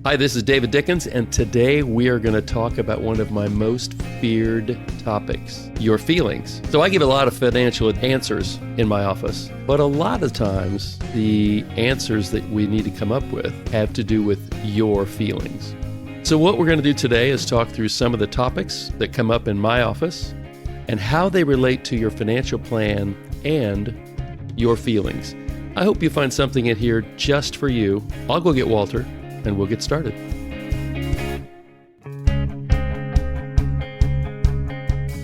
Hi, this is David Dickens, and today we are going to talk about one of my most feared topics, your feelings. So I give a lot of financial answers in my office, but a lot of times the answers that we need to come up with have to do with your feelings. So what we're going to do today is talk through some of the topics that come up in my office and how they relate to your financial plan and your feelings. I hope you find something in here just for you. I'll go get Walter, and we'll get started.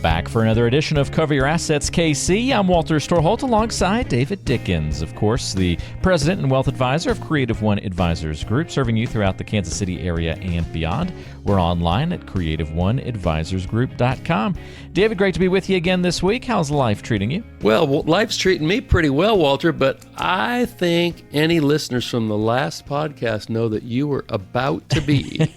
Back for another edition of Cover Your Assets KC. I'm Walter Storholt alongside David Dickens, of course, the president and wealth advisor of Creative One Advisors Group, serving you throughout the Kansas City area and beyond. We're online at creativeoneadvisorsgroup.com. David, great to be with you again this week. How's life treating you? Well, life's treating me pretty well, Walter, but I think any listeners from the last podcast know that you were about to be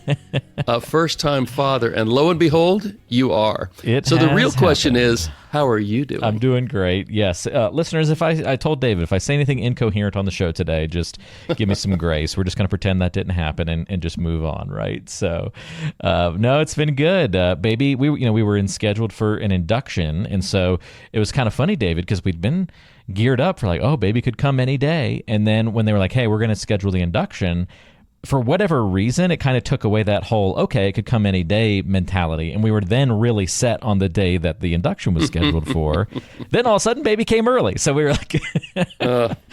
a first-time father, and lo and behold, you are. So the real question is, how are you doing? I'm doing great, yes. Listeners, if I told David, if I say anything incoherent on the show today, just give me some grace. We're just going to pretend that didn't happen and just move on, right? So, no, it's been good. Baby, we were scheduled for an induction, and so it was kind of funny, David, because we'd been geared up for baby could come any day, and then when they were like, hey, we're going to schedule the induction, for whatever reason, it kind of took away that whole, okay, it could come any day mentality. And we were then really set on the day that the induction was scheduled for. Then all of a sudden, baby came early. So we were like,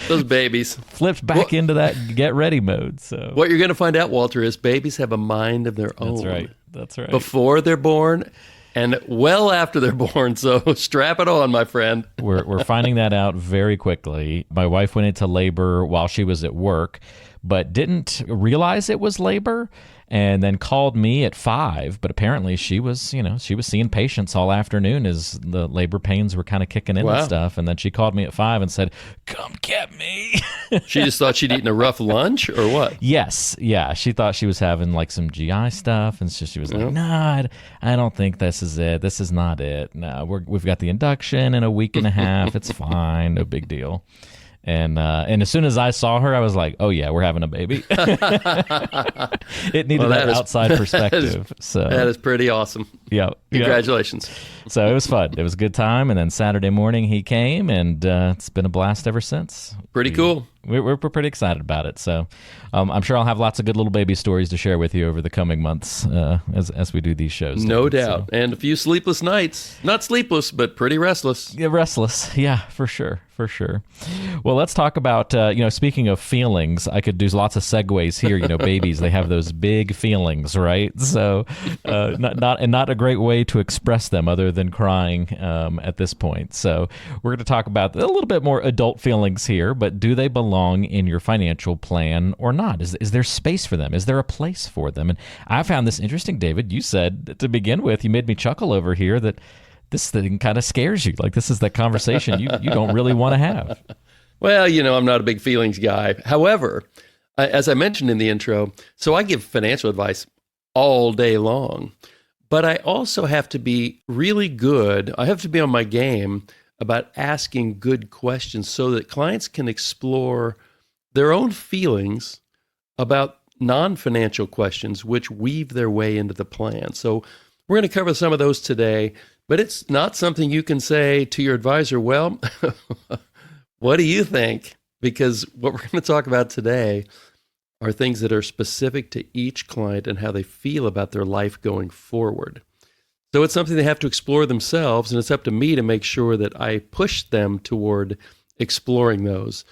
those babies. Flipped back into that get ready mode. So what you're going to find out, Walter, is babies have a mind of their own. That's right. Before they're born and well after they're born. So strap it on, my friend. We're finding that out very quickly. My wife went into labor while she was at work, but didn't realize it was labor, and then called me at 5. But apparently she was seeing patients all afternoon as the labor pains were kind of kicking in and stuff. And then she called me at 5 and said, "Come get me." She just thought she'd eaten a rough lunch, or what? Yes, yeah. She thought she was having some GI stuff, and so she was like, "No, I don't think this is it. This is not it. No, we've got the induction in a week and a half. It's fine, no big deal." And as soon as I saw her, I was like, "Oh yeah, we're having a baby." It needed that outside perspective. That is pretty awesome. Yeah, congratulations. So it was fun. It was a good time. And then Saturday morning he came, and it's been a blast ever since. Pretty cool. We're pretty excited about it. So I'm sure I'll have lots of good little baby stories to share with you over the coming months as we do these shows. No doubt. So. And a few sleepless nights. Not sleepless, but pretty restless. Yeah, restless. Yeah, for sure. Well, let's talk about, speaking of feelings, I could do lots of segues here. Babies, they have those big feelings, right? So not a great way to express them other than crying at this point. So we're going to talk about a little bit more adult feelings here, but do they belong in your financial plan or not? Is there space for them? Is there a place for them? And I found this interesting, David. You said to begin with, you made me chuckle over here that this thing kind of scares you. Like this is the conversation you don't really want to have. Well, I'm not a big feelings guy. However, as I mentioned in the intro, so I give financial advice all day long, but I also have to be really good. I have to be on my game about asking good questions so that clients can explore their own feelings about non-financial questions, which weave their way into the plan. So we're going to cover some of those today, but it's not something you can say to your advisor, well, what do you think? Because what we're going to talk about today are things that are specific to each client and how they feel about their life going forward. So it's something they have to explore themselves, and it's up to me to make sure that I push them toward exploring those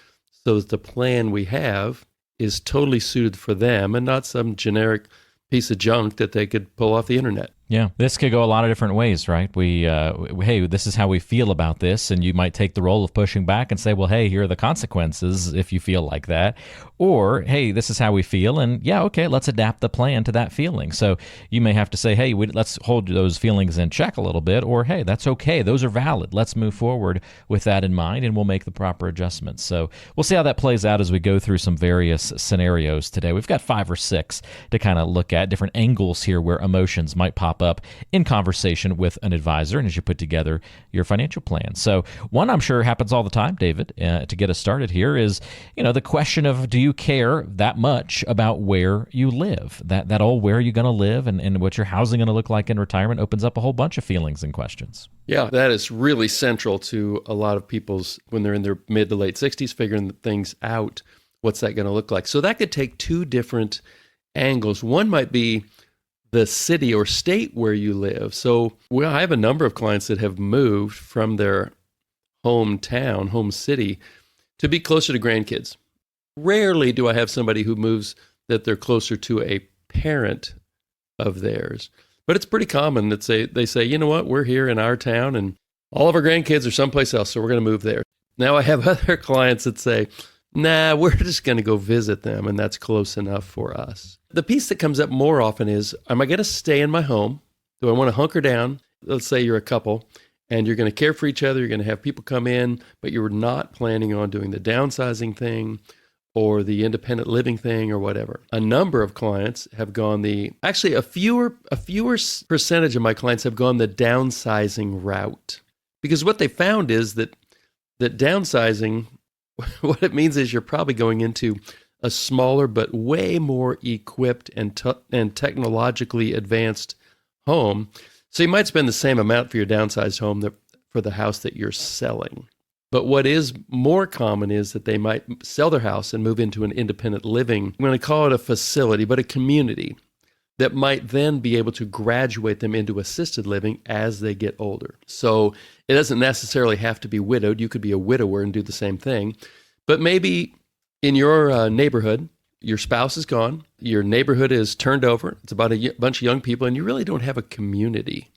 so that the plan we have is totally suited for them and not some generic piece of junk that they could pull off the internet. Yeah, this could go a lot of different ways, right? Hey, this is how we feel about this, and you might take the role of pushing back and say, well, hey, here are the consequences if you feel like that. Or, hey, this is how we feel, and yeah, okay, let's adapt the plan to that feeling. So you may have to say, hey, let's hold those feelings in check a little bit, or hey, that's okay, those are valid. Let's move forward with that in mind, and we'll make the proper adjustments. So we'll see how that plays out as we go through some various scenarios today. We've got 5 or 6 to kind of look at different angles here where emotions might pop pop up in conversation with an advisor and as you put together your financial plan. So one I'm sure happens all the time, David, to get us started here is, the question of, do you care that much about where you live? That old, where are you going to live and what your housing going to look like in retirement opens up a whole bunch of feelings and questions. Yeah, that is really central to a lot of people's, when they're in their mid to late 60s, figuring things out. What's that going to look like? So that could take two different angles. One might be the city or state where you live. So I have a number of clients that have moved from their hometown, home city, to be closer to grandkids. Rarely do I have somebody who moves that they're closer to a parent of theirs. But it's pretty common that they say, you know what, we're here in our town and all of our grandkids are someplace else, so we're going to move there. Now I have other clients that say, nah, we're just going to go visit them, and that's close enough for us. The piece that comes up more often is, am I going to stay in my home? Do I want to hunker down? Let's say you're a couple, and you're going to care for each other. You're going to have people come in, but you're not planning on doing the downsizing thing or the independent living thing or whatever. A number of clients have gone a fewer percentage of my clients have gone the downsizing route. Because what they found is that downsizing, what it means is you're probably going into a smaller but way more equipped and technologically advanced home. So you might spend the same amount for your downsized home for the house that you're selling. But what is more common is that they might sell their house and move into an independent living. I'm going to call it a facility, but a community that might then be able to graduate them into assisted living as they get older. So it doesn't necessarily have to be widowed. You could be a widower and do the same thing. But maybe in your neighborhood, your spouse is gone, your neighborhood is turned over, it's about a bunch of young people, and you really don't have a community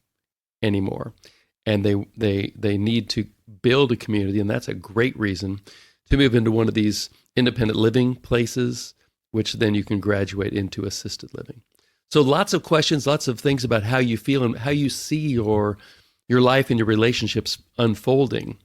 anymore. And they need to build a community, and that's a great reason to move into one of these independent living places, which then you can graduate into assisted living. So lots of questions, lots of things about how you feel and how you see your life and your relationships unfolding.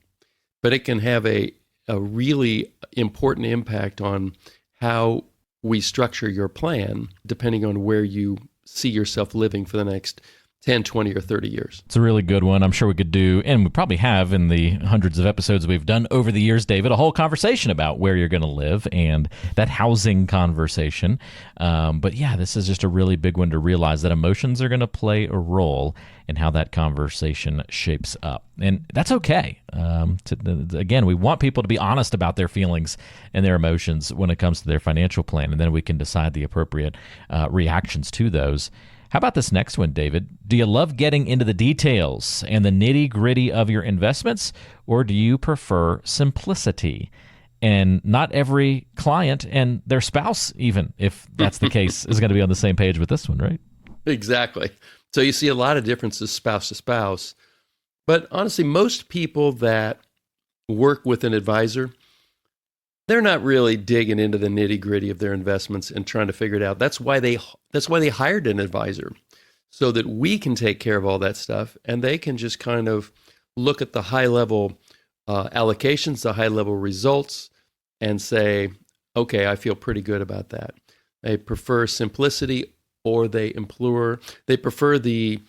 But it can have a really important impact on how we structure your plan, depending on where you see yourself living for the next 10, 20, or 30 years. It's a really good one. I'm sure we could do, and we probably have in the hundreds of episodes we've done over the years, David, a whole conversation about where you're going to live and that housing conversation. But yeah, this is just a really big one to realize that emotions are going to play a role in how that conversation shapes up. And that's okay. Again, we want people to be honest about their feelings and their emotions when it comes to their financial plan, and then we can decide the appropriate reactions to those. How about this next one, David? Do you love getting into the details and the nitty-gritty of your investments, or do you prefer simplicity? And not every client and their spouse, even if that's the case, is going to be on the same page with this one, right? Exactly. So you see a lot of differences spouse to spouse. But honestly, most people that work with an advisor, they're not really digging into the nitty-gritty of their investments and trying to figure it out. That's why they hired an advisor, so that we can take care of all that stuff, and they can just kind of look at the high-level allocations, the high-level results, and say, okay, I feel pretty good about that. They prefer simplicity, or they prefer the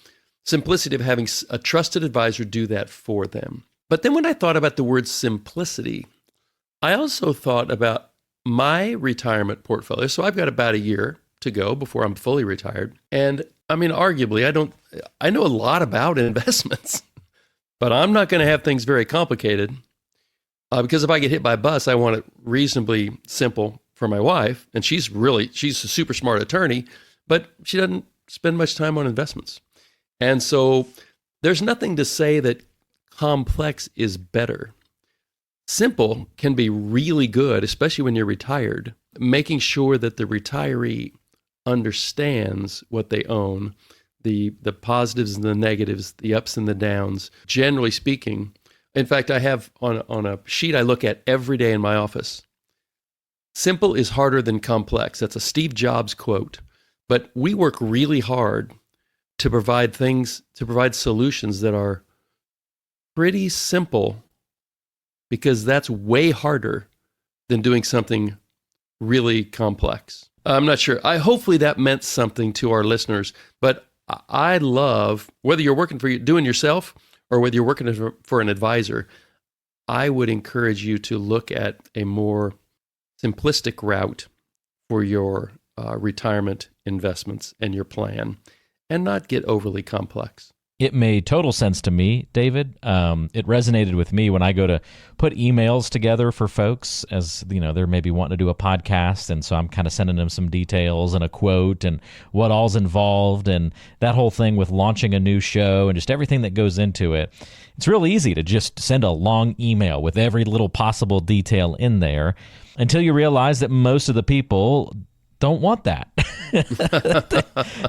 simplicity of having a trusted advisor do that for them. But then when I thought about the word simplicity, I also thought about my retirement portfolio. So I've got about a year to go before I'm fully retired. And I mean, arguably, I know a lot about investments, but I'm not going to have things very complicated because if I get hit by a bus, I want it reasonably simple for my wife. And she's a super smart attorney, but she doesn't spend much time on investments. And so there's nothing to say that complex is better. Simple can be really good, especially when you're retired, making sure that the retiree understands what they own, the positives and the negatives, the ups and the downs. Generally speaking, in fact, I have on a sheet I look at every day in my office, simple is harder than complex. That's a Steve Jobs quote. But we work really hard to provide solutions that are pretty simple, because that's way harder than doing something really complex. I'm not sure. Hopefully that meant something to our listeners, but I love, whether you're working for doing yourself or whether you're working for an advisor, I would encourage you to look at a more simplistic route for your retirement investments and your plan, and not get overly complex. It made total sense to me, David. It resonated with me when I go to put emails together for folks, as you know, they're maybe wanting to do a podcast, and so I'm kind of sending them some details and a quote and what all's involved and that whole thing with launching a new show and just everything that goes into it. It's real easy to just send a long email with every little possible detail in there until you realize that most of the people don't want that.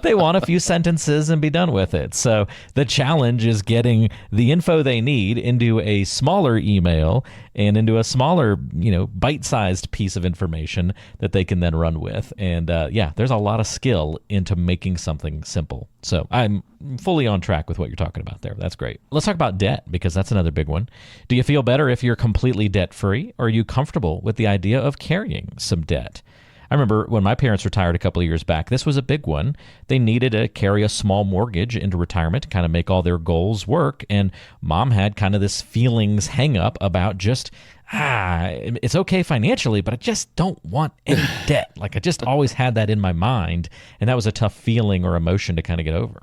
They want a few sentences and be done with it. So the challenge is getting the info they need into a smaller email and into a smaller, bite-sized piece of information that they can then run with. And there's a lot of skill into making something simple. So I'm fully on track with what you're talking about there. That's great. Let's talk about debt, because that's another big one. Do you feel better if you're completely debt-free, or are you comfortable with the idea of carrying some debt? I remember when my parents retired a couple of years back, this was a big one. They needed to carry a small mortgage into retirement to kind of make all their goals work. And mom had kind of this feelings hang up about just, it's okay financially, but I just don't want any debt. Like I just always had that in my mind. And that was a tough feeling or emotion to kind of get over.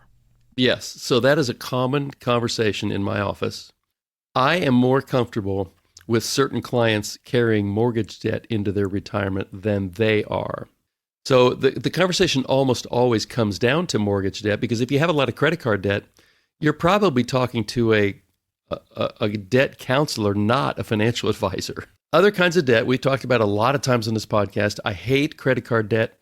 Yes. So that is a common conversation in my office. I am more comfortable with certain clients carrying mortgage debt into their retirement than they are. So the conversation almost always comes down to mortgage debt, because if you have a lot of credit card debt, you're probably talking to a debt counselor, not a financial advisor. Other kinds of debt, we've talked about a lot of times on this podcast. I hate credit card debt.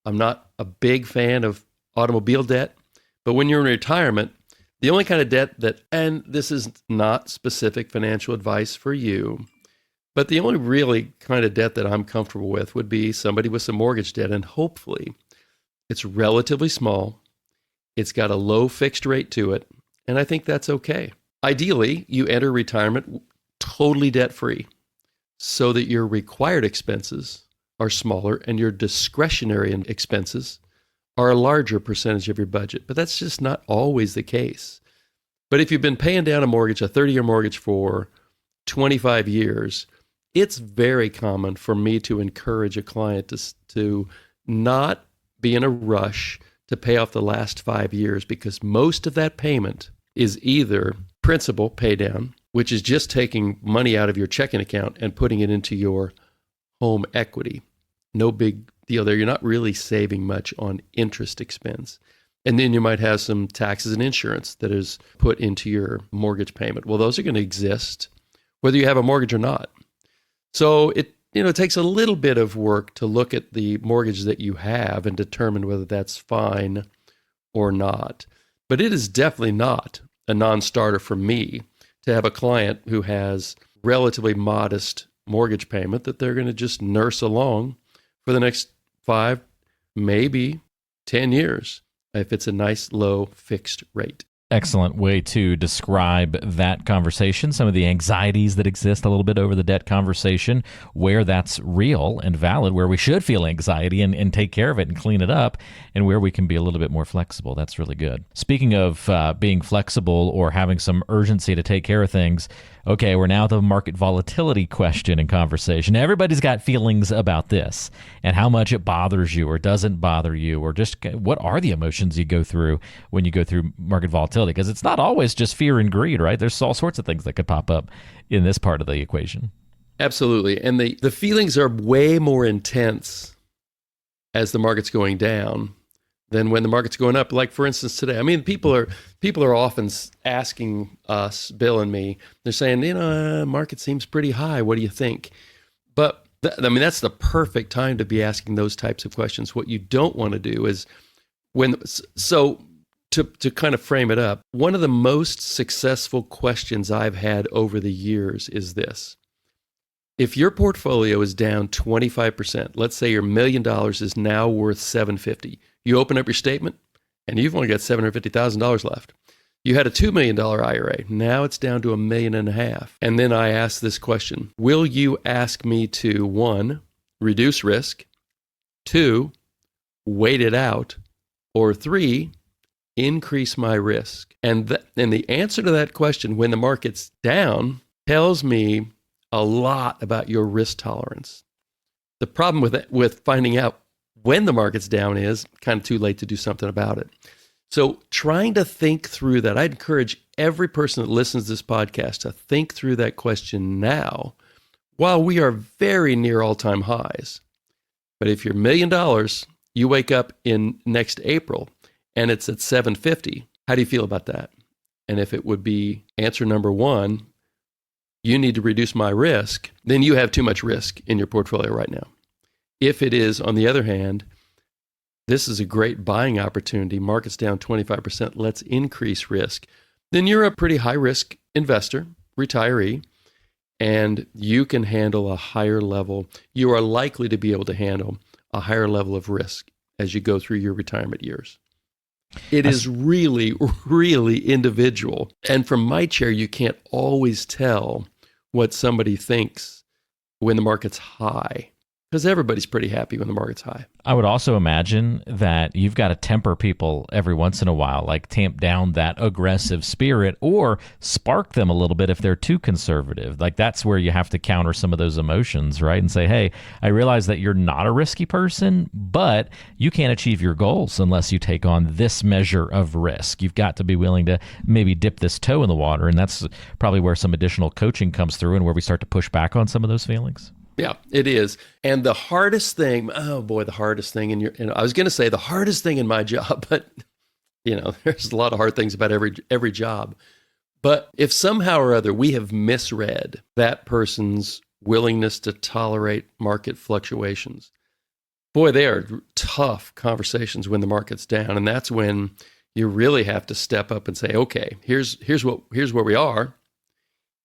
I'm not a big fan of automobile debt. But when you're in retirement, the only kind of debt that, and this is not specific financial advice for you, but the only really kind of debt that I'm comfortable with would be somebody with some mortgage debt. And hopefully it's relatively small. It's got a low fixed rate to it. And I think that's okay. Ideally, you enter retirement totally debt-free so that your required expenses are smaller and your discretionary expenses are a larger percentage of your budget. But that's just not always the case. But if you've been paying down a mortgage, a 30-year mortgage for 25 years, it's very common for me to encourage a client to not be in a rush to pay off the last 5 years, because most of that payment is either principal pay down, which is just taking money out of your checking account and putting it into your home equity. No big deal there. You're not really saving much on interest expense. And then you might have some taxes and insurance that is put into your mortgage payment. Well, those are going to exist whether you have a mortgage or not. So it takes a little bit of work to look at the mortgage that you have and determine whether that's fine or not. But it is definitely not a non-starter for me to have a client who has relatively modest mortgage payment that they're going to just nurse along for the next 5, maybe 10 years, if it's a nice low fixed rate. Excellent way to describe that conversation, some of the anxieties that exist a little bit over the debt conversation, where that's real and valid, where we should feel anxiety and take care of it and clean it up, and where we can be a little bit more flexible. That's really good. Speaking of being flexible or having some urgency to take care of things, okay, we're now at the market volatility question and conversation. Everybody's got feelings about this and how much it bothers you or doesn't bother you, or just what are the emotions you go through when you go through market volatility, because it's not always just fear and greed, right? There's all sorts of things that could pop up in this part of the equation. Absolutely. And the feelings are way more intense as the market's going down than when the market's going up. Like, for instance, today, I mean, people are often asking us, Bill and me, they're saying, market seems pretty high. What do you think? But that's the perfect time to be asking those types of questions. What you don't want to do is to kind of frame it up, one of the most successful questions I've had over the years is this. If your portfolio is down 25%, let's say your $1 million is now worth $750,000. You open up your statement and you've only got $750,000 left. You had a $2 million IRA. Now it's down to $1.5 million. And then I ask this question: will you ask me to, 1, reduce risk, 2, wait it out, or 3, increase my risk? And the answer to that question, when the market's down, tells me a lot about your risk tolerance. The problem with finding out when the market's down is kind of too late to do something about it. So trying to think through that, I'd encourage every person that listens to this podcast to think through that question now while we are very near all-time highs. But if you're $1 million, you wake up in next April and it's at 750, how do you feel about that? And if it would be answer number one, you need to reduce my risk, then you have too much risk in your portfolio right now. If it is, on the other hand, this is a great buying opportunity, market's down 25%, let's increase risk, then you're a pretty high-risk investor, retiree, and you can handle a higher level. You are likely to be able to handle a higher level of risk as you go through your retirement years. It is really, really individual. And from my chair, you can't always tell what somebody thinks when the market's high, because everybody's pretty happy when the market's high. I would also imagine that you've got to temper people every once in a while, like tamp down that aggressive spirit or spark them a little bit if they're too conservative. Like that's where you have to counter some of those emotions, right? And say, hey, I realize that you're not a risky person, but you can't achieve your goals unless you take on this measure of risk. You've got to be willing to maybe dip this toe in the water. And that's probably where some additional coaching comes through and where we start to push back on some of those feelings. Yeah, it is. And the hardest thing, the hardest thing I was going to say the hardest thing in my job, but there's a lot of hard things about every job. But if somehow or other we have misread that person's willingness to tolerate market fluctuations, boy, they are tough conversations when the market's down. And that's when you really have to step up and say, okay, here's where we are.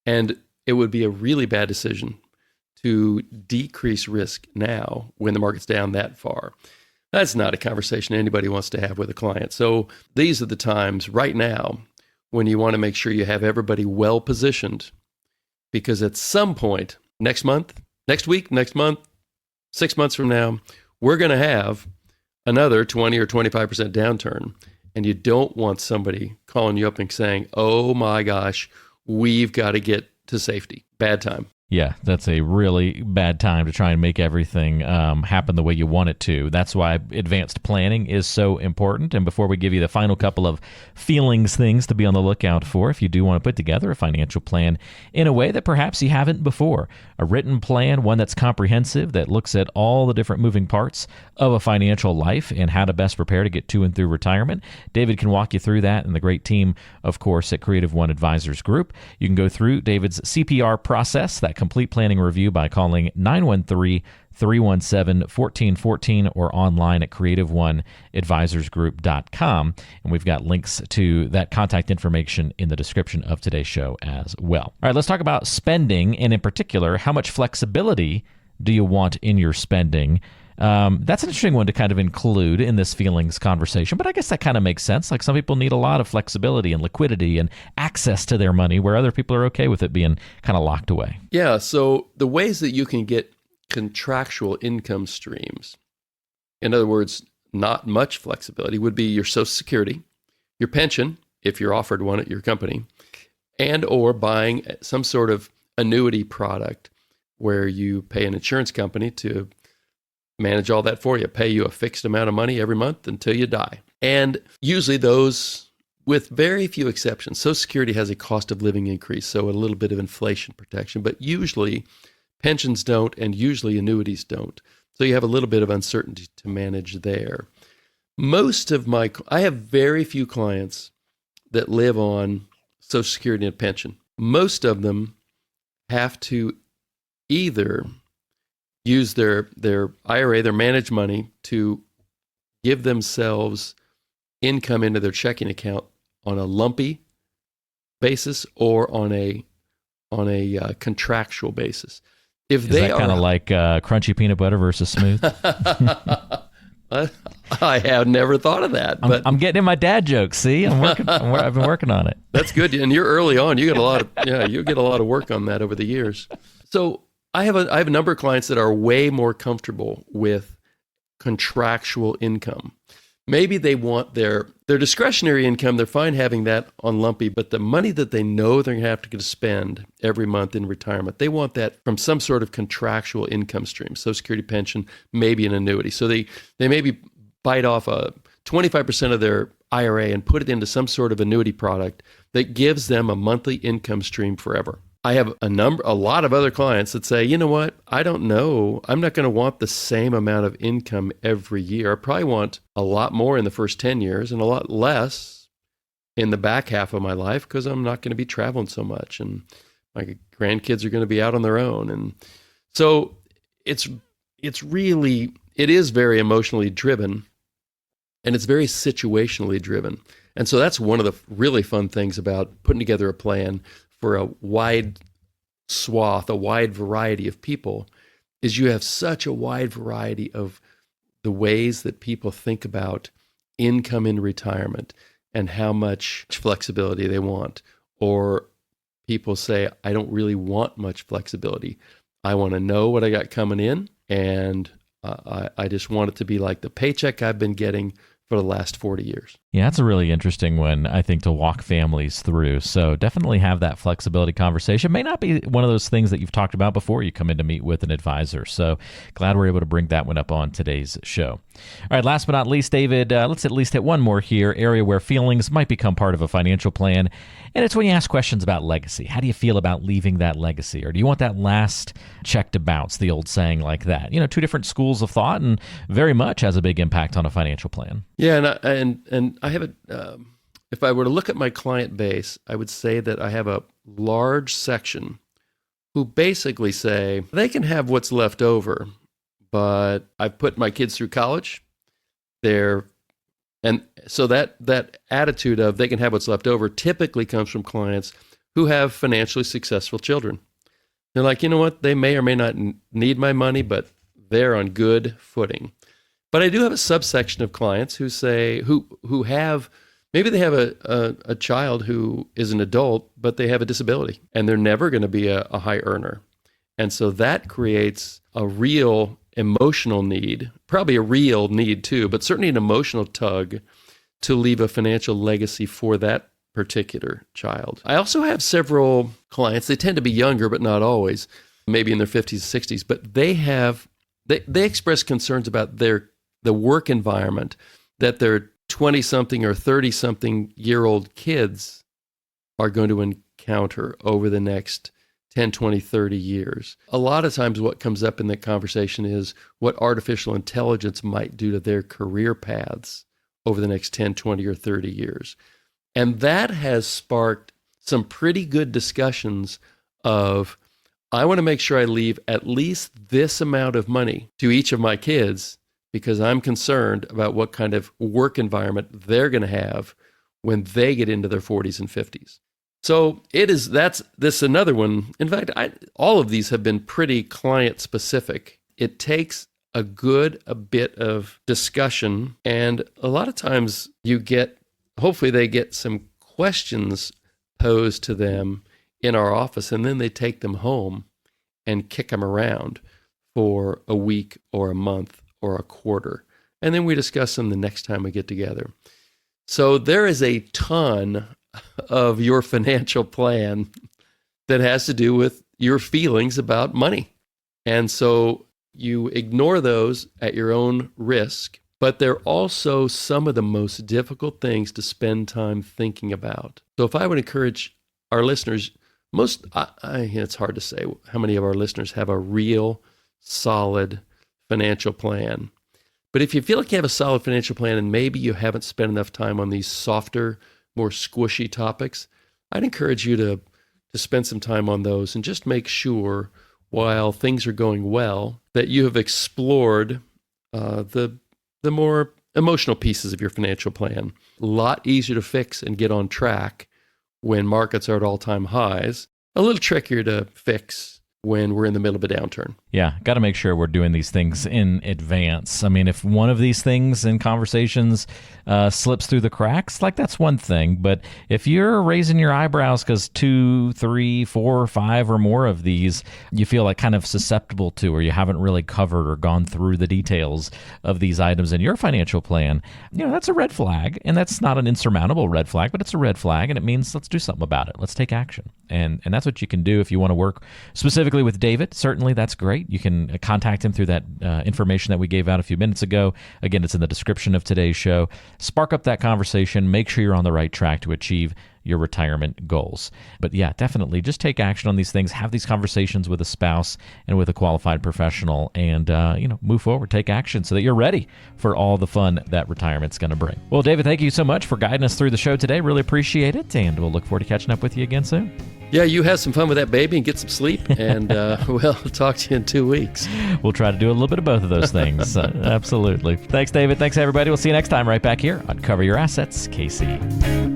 And it would be a really bad decision to decrease risk now when the market's down that far. That's not a conversation anybody wants to have with a client. So these are the times right now when you want to make sure you have everybody well positioned, because at some point, next month, next week, next month, 6 months from now, we're going to have another 20 or 25% downturn. And you don't want somebody calling you up and saying, oh my gosh, we've got to get to safety. Bad time. Yeah, that's a really bad time to try and make everything happen the way you want it to. That's why advanced planning is so important. And before we give you the final couple of things to be on the lookout for, if you do want to put together a financial plan in a way that perhaps you haven't before, a written plan, one that's comprehensive, that looks at all the different moving parts of a financial life and how to best prepare to get to and through retirement, David can walk you through that, and the great team, of course, at Creative One Advisors Group. You can go through David's CPR process, that complete planning review, by calling 913-317-1414 or online at creativeoneadvisorsgroup.com. And we've got links to that contact information in the description of today's show as well. All right, let's talk about spending, and in particular, how much flexibility do you want in your spending? That's an interesting one to kind of include in this feelings conversation, but I guess that kind of makes sense. Like some people need a lot of flexibility and liquidity and access to their money, where other people are okay with it being kind of locked away. Yeah, so the ways that you can get contractual income streams, in other words, not much flexibility, would be your Social Security, your pension, if you're offered one at your company, and or buying some sort of annuity product where you pay an insurance company to manage all that for you, pay you a fixed amount of money every month until you die. And usually those, with very few exceptions, Social Security has a cost of living increase, so a little bit of inflation protection, but usually pensions don't, and usually annuities don't. So you have a little bit of uncertainty to manage there. I have very few clients that live on Social Security and pension. Most of them have to either use their IRA, their managed money, to give themselves income into their checking account on a lumpy basis or on a contractual basis. Is that kind of like crunchy peanut butter versus smooth? I have never thought of that. But I'm getting in my dad jokes. See, I've been working on it. That's good, and you're early on. You get a lot of work on that over the years. So I have a number of clients that are way more comfortable with contractual income. Maybe they want their discretionary income. They're fine having that on lumpy, but the money that they know they're going to have to spend every month in retirement, they want that from some sort of contractual income stream, Social Security, pension, maybe an annuity. So they maybe bite off 25% of their IRA and put it into some sort of annuity product that gives them a monthly income stream forever. I have a lot of other clients that say, you know what, I don't know. I'm not going to want the same amount of income every year. I probably want a lot more in the first 10 years and a lot less in the back half of my life because I'm not going to be traveling so much and my grandkids are going to be out on their own. And so it is very emotionally driven and it's very situationally driven. And so that's one of the really fun things about putting together a plan for a wide swath, a wide variety of people, is you have such a wide variety of the ways that people think about income in retirement and how much flexibility they want. Or people say, I don't really want much flexibility. I want to know what I got coming in, and I just want it to be like the paycheck I've been getting for the last 40 years. Yeah, that's a really interesting one, I think, to walk families through. So definitely have that flexibility conversation. May not be one of those things that you've talked about before you come in to meet with an advisor. So glad we're able to bring that one up on today's show. All right, last but not least, David, let's at least hit one more here, area where feelings might become part of a financial plan. And it's when you ask questions about legacy. How do you feel about leaving that legacy? Or do you want that last check to bounce, the old saying like that? You know, two different schools of thought and very much has a big impact on a financial plan. Yeah, and I have if I were to look at my client base, I would say that I have a large section who basically say they can have what's left over, but I've put my kids through college. And so that attitude of they can have what's left over typically comes from clients who have financially successful children. They're like, you know what? They may or may not need my money, but they're on good footing. But I do have a subsection of clients who say, who have, maybe they have a child who is an adult, but they have a disability and they're never going to be a high earner. And so that creates a real emotional need, probably a real need too, but certainly an emotional tug to leave a financial legacy for that particular child. I also have several clients, they tend to be younger, but not always, maybe in their 50s, 60s, but they express concerns about the work environment that their 20-something or 30-something year old kids are going to encounter over the next 10, 20, 30 years. A lot of times what comes up in that conversation is what artificial intelligence might do to their career paths over the next 10, 20, or 30 years. And that has sparked some pretty good discussions of, I want to make sure I leave at least this amount of money to each of my kids because I'm concerned about what kind of work environment they're going to have when they get into their 40s and 50s. So that's another one. In fact, all of these have been pretty client specific. It takes a bit of discussion, and a lot of times hopefully they get some questions posed to them in our office, and then they take them home and kick them around for a week or a month or a quarter. And then we discuss them the next time we get together. So there is a ton of your financial plan that has to do with your feelings about money. And so you ignore those at your own risk, but they're also some of the most difficult things to spend time thinking about. So if I would encourage our listeners, it's hard to say how many of our listeners have a real solid financial plan. But if you feel like you have a solid financial plan and maybe you haven't spent enough time on these softer, more squishy topics, I'd encourage you to spend some time on those and just make sure while things are going well that you have explored the more emotional pieces of your financial plan. A lot easier to fix and get on track when markets are at all-time highs. A little trickier to fix when we're in the middle of a downturn. Yeah, got to make sure we're doing these things in advance. I mean, if one of these things in conversations slips through the cracks, like that's one thing. But if you're raising your eyebrows because 2, 3, 4, 5 or more of these you feel like kind of susceptible to, or you haven't really covered or gone through the details of these items in your financial plan, that's a red flag. And that's not an insurmountable red flag, but it's a red flag. And it means let's do something about it. Let's take action. And that's what you can do if you want to work specifically with David. Certainly, that's great. You can contact him through that information that we gave out a few minutes ago. Again, it's in the description of today's show. Spark up that conversation. Make sure you're on the right track to achieve your retirement goals. But yeah, definitely just take action on these things. Have these conversations with a spouse and with a qualified professional, and move forward. Take action so that you're ready for all the fun that retirement's going to bring. Well, David, thank you so much for guiding us through the show today. Really appreciate it, and we'll look forward to catching up with you again soon. Yeah, you have some fun with that baby and get some sleep, and we'll talk to you in 2 weeks. We'll try to do a little bit of both of those things. Absolutely. Thanks, David. Thanks, everybody. We'll see you next time right back here on Cover Your Assets, KC.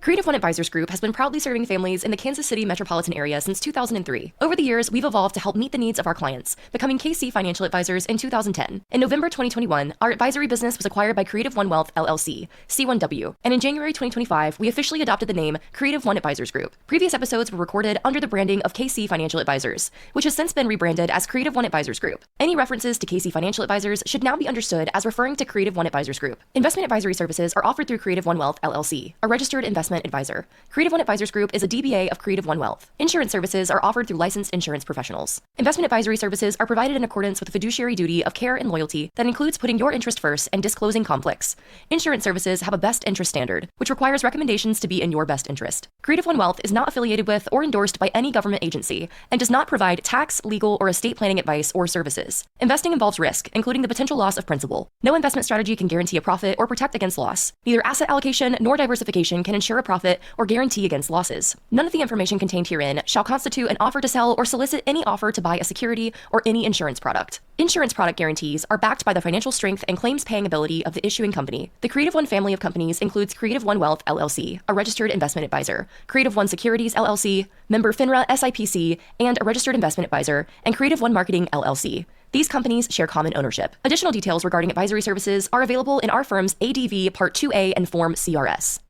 Creative One Advisors Group has been proudly serving families in the Kansas City metropolitan area since 2003. Over the years, we've evolved to help meet the needs of our clients, becoming KC Financial Advisors in 2010. In November 2021, our advisory business was acquired by Creative One Wealth LLC, C1W, and in January 2025, we officially adopted the name Creative One Advisors Group. Previous episodes were recorded under the branding of KC Financial Advisors, which has since been rebranded as Creative One Advisors Group. Any references to KC Financial Advisors should now be understood as referring to Creative One Advisors Group. Investment advisory services are offered through Creative One Wealth LLC, a registered investment advisor. Creative One Advisors Group is a DBA of Creative One Wealth. Insurance services are offered through licensed insurance professionals. Investment advisory services are provided in accordance with the fiduciary duty of care and loyalty that includes putting your interest first and disclosing conflicts. Insurance services have a best interest standard, which requires recommendations to be in your best interest. Creative One Wealth is not affiliated with or endorsed by any government agency and does not provide tax, legal, or estate planning advice or services. Investing involves risk, including the potential loss of principal. No investment strategy can guarantee a profit or protect against loss. Neither asset allocation nor diversification can ensure a profit or guarantee against losses. None of the information contained herein shall constitute an offer to sell or solicit any offer to buy a security or any insurance product. Insurance product guarantees are backed by the financial strength and claims paying ability of the issuing company. The Creative One family of companies includes Creative One Wealth LLC, a registered investment advisor, Creative One Securities LLC, member FINRA SIPC, and a registered investment advisor, and Creative One Marketing LLC. These companies share common ownership. Additional details regarding advisory services are available in our firm's ADV Part 2A and Form CRS.